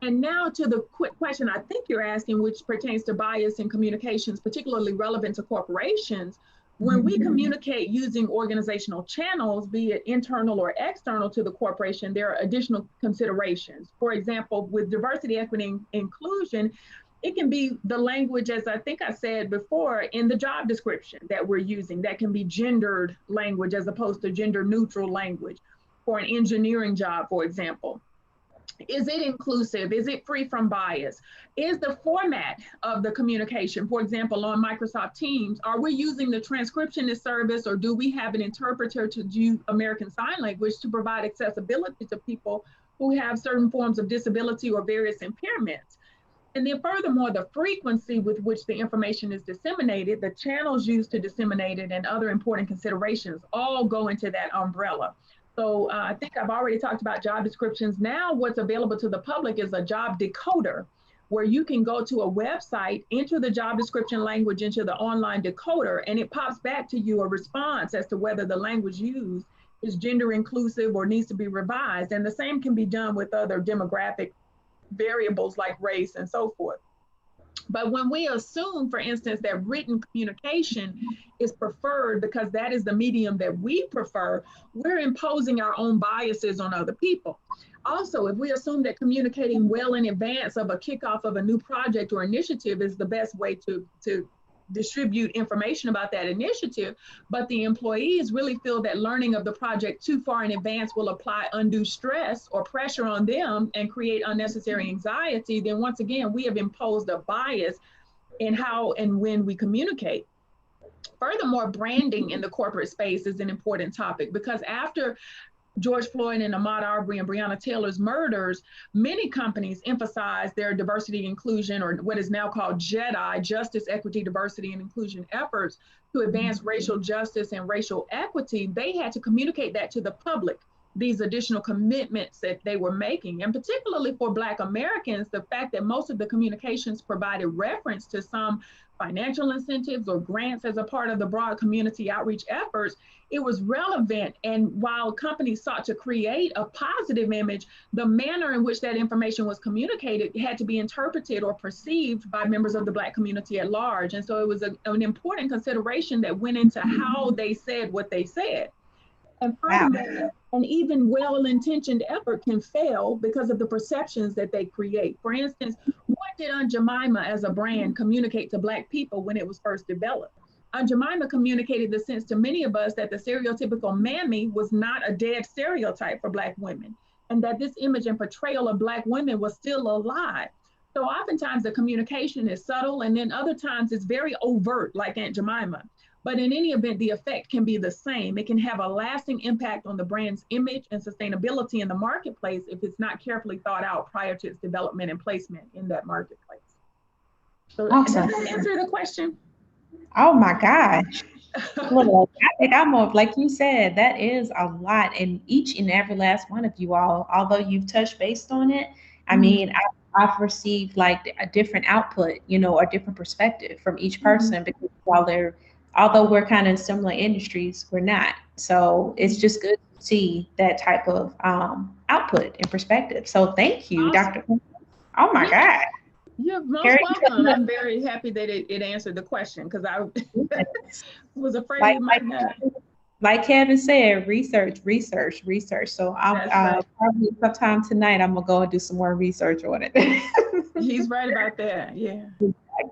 And now to the quick question I think you're asking, which pertains to bias in communications, particularly relevant to corporations. When we communicate using organizational channels, be it internal or external to the corporation, there are additional considerations. For example, with diversity, equity, and inclusion, it can be the language, as I think I said before, in the job description that we're using. That can be gendered language as opposed to gender neutral language for an engineering job, for example. Is it inclusive? Is it free from bias? Is the format of the communication, for example, on Microsoft Teams, are we using the transcriptionist service or do we have an interpreter to do American Sign Language to provide accessibility to people who have certain forms of disability or various impairments? And then furthermore, the frequency with which the information is disseminated, the channels used to disseminate it, and other important considerations all go into that umbrella. So I think I've already talked about job descriptions. Now what's available to the public is a job decoder, where you can go to a website, enter the job description language into the online decoder, and it pops back to you a response as to whether the language used is gender inclusive or needs to be revised. And the same can be done with other demographic variables like race and so forth. But when we assume, for instance, that written communication is preferred because that is the medium that we prefer, we're imposing our own biases on other people. Also, if we assume that communicating well in advance of a kickoff of a new project or initiative is the best way to distribute information about that initiative, but the employees really feel that learning of the project too far in advance will apply undue stress or pressure on them and create unnecessary anxiety, then once again, we have imposed a bias in how and when we communicate. Furthermore, branding in the corporate space is an important topic because after George Floyd and Ahmaud Arbery and Breonna Taylor's murders, many companies emphasize their diversity, inclusion, or what is now called JEDI, Justice, Equity, Diversity, and Inclusion efforts to advance racial justice and racial equity. They had to communicate that to the public, these additional commitments that they were making. And particularly for Black Americans, the fact that most of the communications provided reference to some financial incentives or grants as a part of the broad community outreach efforts, it was relevant. And while companies sought to create a positive image, the manner in which that information was communicated had to be interpreted or perceived by members of the Black community at large. And so it was an important consideration that went into how they said what they said. And furthermore, an even well-intentioned effort can fail because of the perceptions that they create. For instance, what did Aunt Jemima as a brand communicate to Black people when it was first developed? Aunt Jemima communicated the sense to many of us that the stereotypical mammy was not a dead stereotype for Black women, and that this image and portrayal of Black women was still alive. So oftentimes the communication is subtle, and then other times it's very overt, like Aunt Jemima. But in any event, the effect can be the same. It can have a lasting impact on the brand's image and sustainability in the marketplace if it's not carefully thought out prior to its development and placement in that marketplace. So Awesome. Does that answer the question? Oh my gosh. Look, I think I'm more, like you said, that is a lot. And each and every last one of you all, although you've touched based on it, I mean, I've received like a different output, you know, or different perspective from each person because although we're kind of in similar industries, we're not. So it's just good to see that type of output and perspective. So thank you, Awesome. Dr. Oh my God. You're most Very welcome. good. I'm very happy that it answered the question because I was afraid Like, it might not. Like Kevin said, research. So I'm probably sometime tonight, I'm gonna go and do some more research on it. He's right about that. Yeah.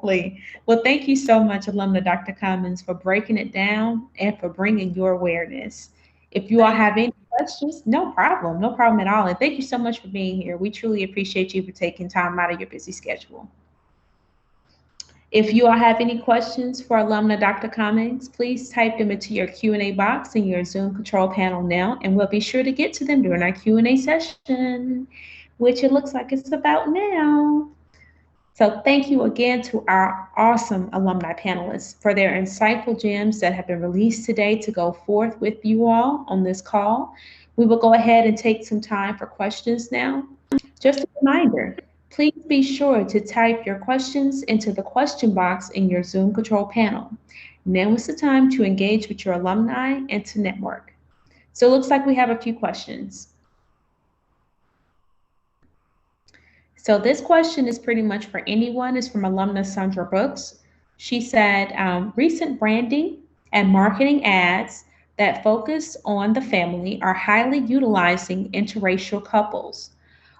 Absolutely. Well, thank you so much, Alumna Dr. Cummings, for breaking it down and for bringing your awareness. If you all have any questions, no problem, no problem at all. And thank you so much for being here. We truly appreciate you for taking time out of your busy schedule. If you all have any questions for Alumna Dr. Cummings, please type them into your Q&A box in your Zoom control panel now, and we'll be sure to get to them during our Q&A session, which it looks like it's about now. So thank you again to our awesome alumni panelists for their insightful gems that have been released today to go forth with you all on this call. We will go ahead and take some time for questions now. Just a reminder, please be sure to type your questions into the question box in your Zoom control panel. Now is the time to engage with your alumni and to network. So it looks like we have a few questions. So this question is pretty much for anyone. It's from alumna Sandra Brooks. She said, recent branding and marketing ads that focus on the family are highly utilizing interracial couples.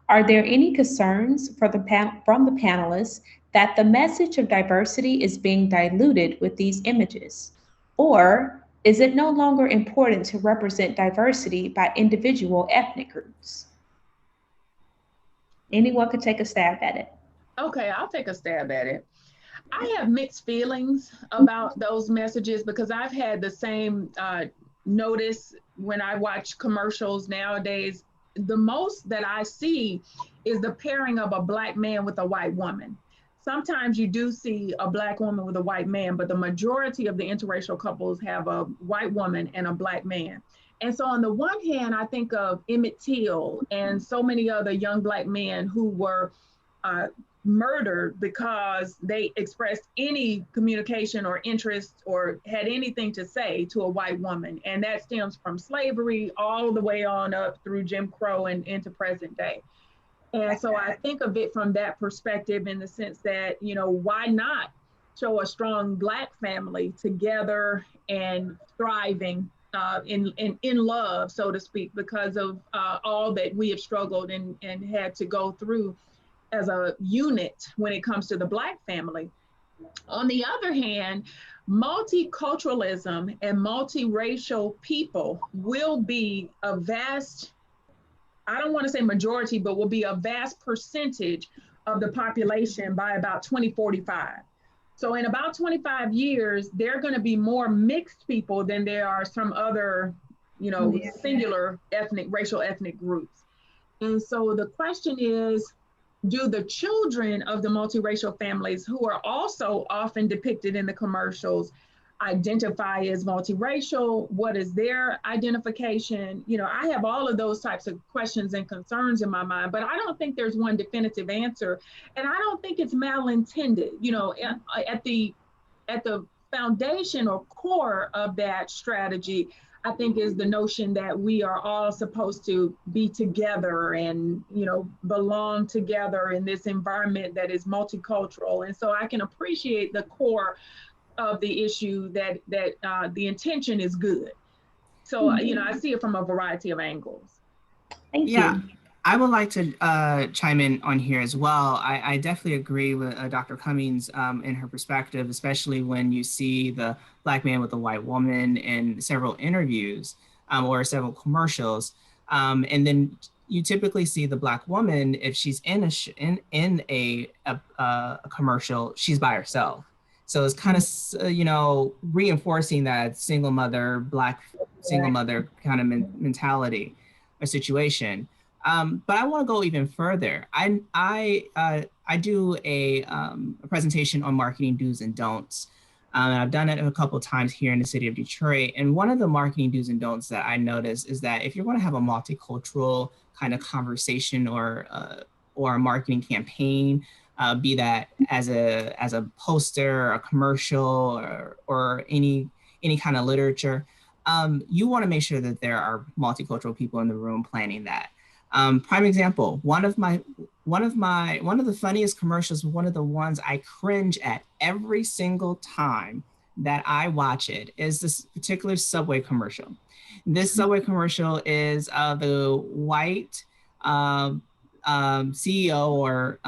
Are there any concerns from the panelists that the message of diversity is being diluted with these images? Or is it no longer important to represent diversity by individual ethnic groups? Anyone could take a stab at it. Okay, I'll take a stab at it. I have mixed feelings about those messages because I've had the same notice when I watch commercials nowadays. The most that I see is the pairing of a Black man with a white woman. Sometimes you do see a Black woman with a white man, but the majority of the interracial couples have a white woman and a Black man. And so on the one hand, I think of Emmett Till and so many other young Black men who were murdered because they expressed any communication or interest or had anything to say to a white woman. And that stems from slavery all the way on up through Jim Crow and into present day. And so I think of it from that perspective in the sense that, you know, why not show a strong Black family together and thriving in love, so to speak, because of all that we have struggled and had to go through as a unit when it comes to the Black family. On the other hand, multiculturalism and multiracial people will be a vast, I don't want to say majority, but will be a vast percentage of the population by about 2045. So in about 25 years, there are going to be more mixed people than there are some other, you know, singular racial ethnic groups. And so the question is, do the children of the multiracial families who are also often depicted in the commercials identify as multiracial? What is their identification? You know, I have all of those types of questions and concerns in my mind, but I don't think there's one definitive answer. And I don't think it's malintended. You know, at the foundation or core of that strategy, I think is the notion that we are all supposed to be together and, you know, belong together in this environment that is multicultural. And so I can appreciate the core of the issue that the intention is good. So, you know, I see it from a variety of angles. Thank you. I would like to chime in on here as well. I definitely agree with Dr. Cummings in her perspective, especially when you see the Black man with a white woman in several interviews or several commercials. And then you typically see the Black woman, if she's in a commercial, she's by herself. So it's kind of, you know, reinforcing that single mother, Black single mother kind of mentality or situation. But I want to go even further. I do a presentation on marketing do's and don'ts. And I've done it a couple of times here in the city of Detroit. And one of the marketing do's and don'ts that I noticed is that if you're going to have a multicultural kind of conversation or a marketing campaign, be that as a poster, a commercial, or any kind of literature, you want to make sure that there are multicultural people in the room planning that. Prime example, one of the funniest commercials, one of the ones I cringe at every single time that I watch it, is this particular Subway commercial. This Subway commercial is the white CEO or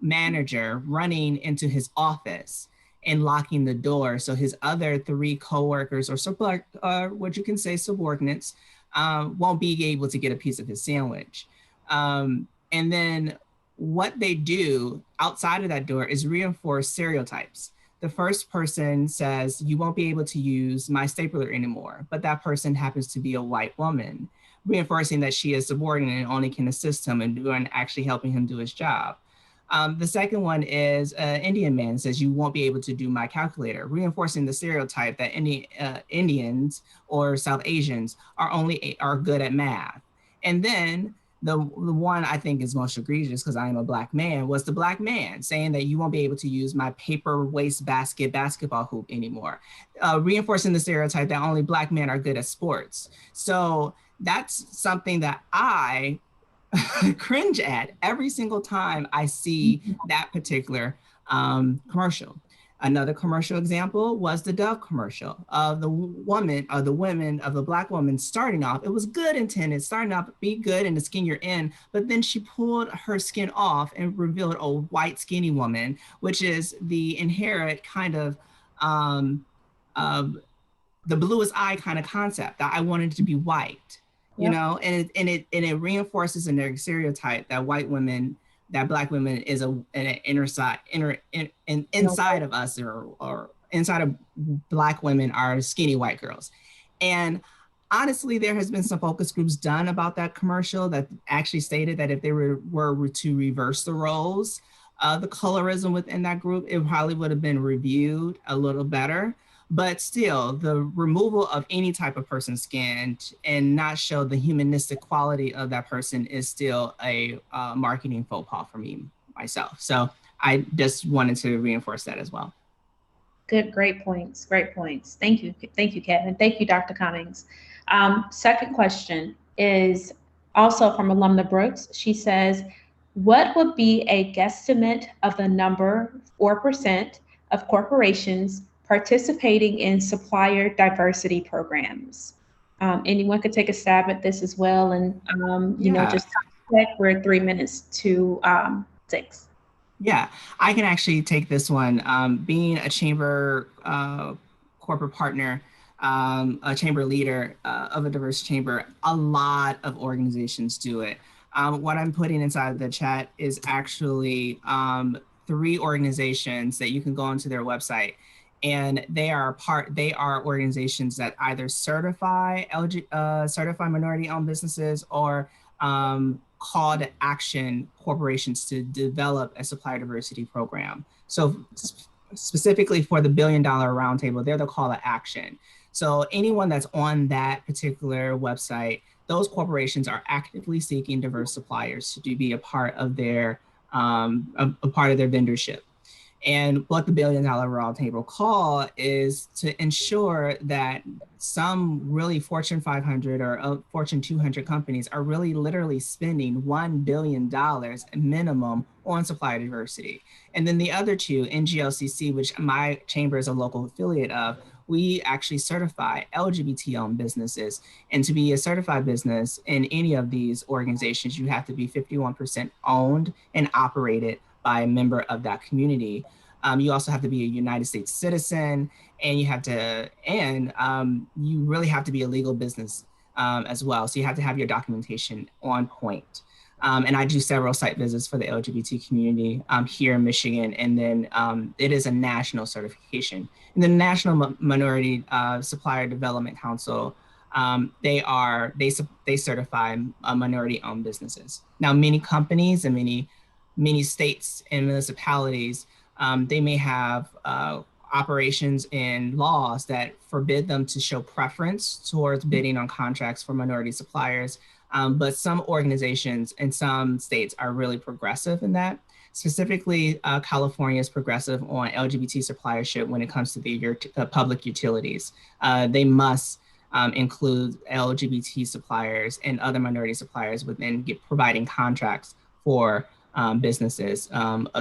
manager running into his office and locking the door so his other 3 coworkers or what you can say subordinates won't be able to get a piece of his sandwich. And then what they do outside of that door is reinforce stereotypes. The first person says, you won't be able to use my stapler anymore, but that person happens to be a white woman, reinforcing that she is subordinate and only can assist him and actually helping him do his job. The second one is Indian man says, you won't be able to do my calculator, reinforcing the stereotype that Indians or South Asians are good at math. And then the one I think is most egregious, because I am a Black man, was the Black man saying that you won't be able to use my paper waste basket basketball hoop anymore, reinforcing the stereotype that only Black men are good at sports. So that's something that I cringe at every single time I see that particular commercial. Another commercial example was the Dove commercial of the woman or the women of the Black woman starting off. It was good intended, starting off, be good in the skin you're in, but then she pulled her skin off and revealed a white skinny woman, which is the inherent kind of the bluest eye kind of concept that I wanted to be white. You know, and it reinforces a negative stereotype that white women, that Black women is inside of us or inside of Black women are skinny white girls. And honestly, there has been some focus groups done about that commercial that actually stated that if they were to reverse the roles of the colorism within that group, it probably would have been reviewed a little better. But still, the removal of any type of person's skin and not show the humanistic quality of that person is still a marketing faux pas for me, myself. So I just wanted to reinforce that as well. Good, great points, great points. Thank you, Kevin. Thank you, Dr. Cummings. Second question is also from Alumna Brooks. She says, what would be a guesstimate of the number 4% of corporations participating in supplier diversity programs? Anyone could take a stab at this as well. And, you know, just check, we're 3 minutes to 6. Yeah, I can actually take this one. Being a chamber corporate partner, a chamber leader of a diverse chamber, a lot of organizations do it. What I'm putting inside the chat is actually 3 organizations that you can go onto their website. And they are organizations that either certify minority-owned businesses or call to action corporations to develop a supplier diversity program. So specifically for the $1 billion roundtable, they're the call to action. So anyone that's on that particular website, those corporations are actively seeking diverse suppliers to be a part of their vendorship. And what the $1 billion roundtable call is to ensure that some really Fortune 500 or Fortune 200 companies are really literally spending $1 billion minimum on supplier diversity. And then the other 2, NGLCC, which my chamber is a local affiliate of, we actually certify LGBT-owned businesses. And to be a certified business in any of these organizations, you have to be 51% owned and operated by a member of that community. You also have to be a United States citizen, and you really have to be a legal business as well. So you have to have your documentation on point. And I do several site visits for the LGBT community here in Michigan, and then it is a national certification. And the National Minority Supplier Development Council, they certify minority-owned businesses. Now, many companies and many states and municipalities, they may have operations and laws that forbid them to show preference towards bidding on contracts for minority suppliers. But some organizations in some states are really progressive in that. Specifically, California is progressive on LGBT suppliership when it comes to the public utilities. They must include LGBT suppliers and other minority suppliers within providing contracts for businesses,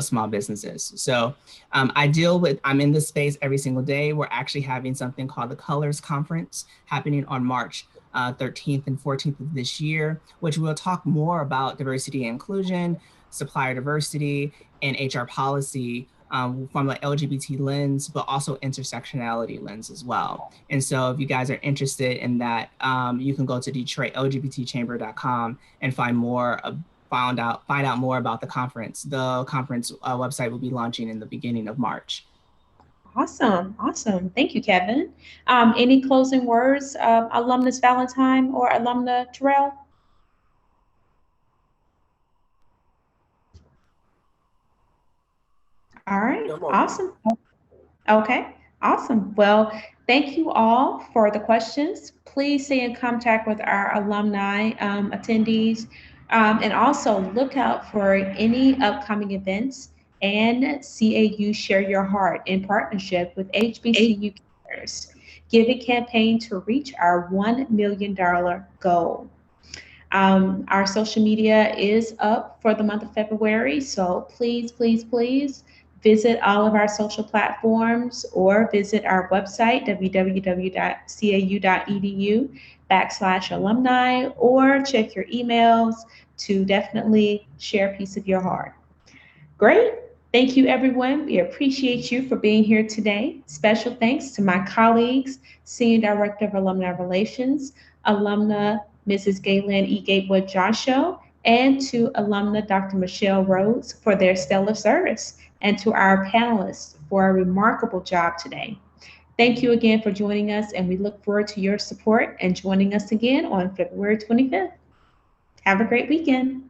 small businesses. So I'm in this space every single day. We're actually having something called the Colors Conference happening on March 13th and 14th of this year, which will talk more about diversity and inclusion, supplier diversity, and HR policy from the LGBT lens, but also intersectionality lens as well. And so if you guys are interested in that, you can go to DetroitLGBTChamber.com and find out more about the conference. The conference website will be launching in the beginning of March. Awesome. Thank you, Kevin. Any closing words, Alumnus Valentine or Alumna Terrell? All right, awesome. Okay, awesome. Well, thank you all for the questions. Please stay in contact with our alumni attendees, and also look out for any upcoming events and CAU Share Your Heart in partnership with HBCU Cares. Give a campaign to reach our $1 million goal. Our social media is up for the month of February, so please visit all of our social platforms or visit our website, www.cau.edu/alumni, or check your emails to definitely share a piece of your heart. Great. Thank you, everyone. We appreciate you for being here today. Special thanks to my colleagues, Senior Director of Alumni Relations, Alumna Mrs. Galen E. Gatewood Joshua, and to Alumna Dr. Michelle Rhodes for their stellar service, and to our panelists for a remarkable job today. Thank you again for joining us, and we look forward to your support and joining us again on February 25th. Have a great weekend.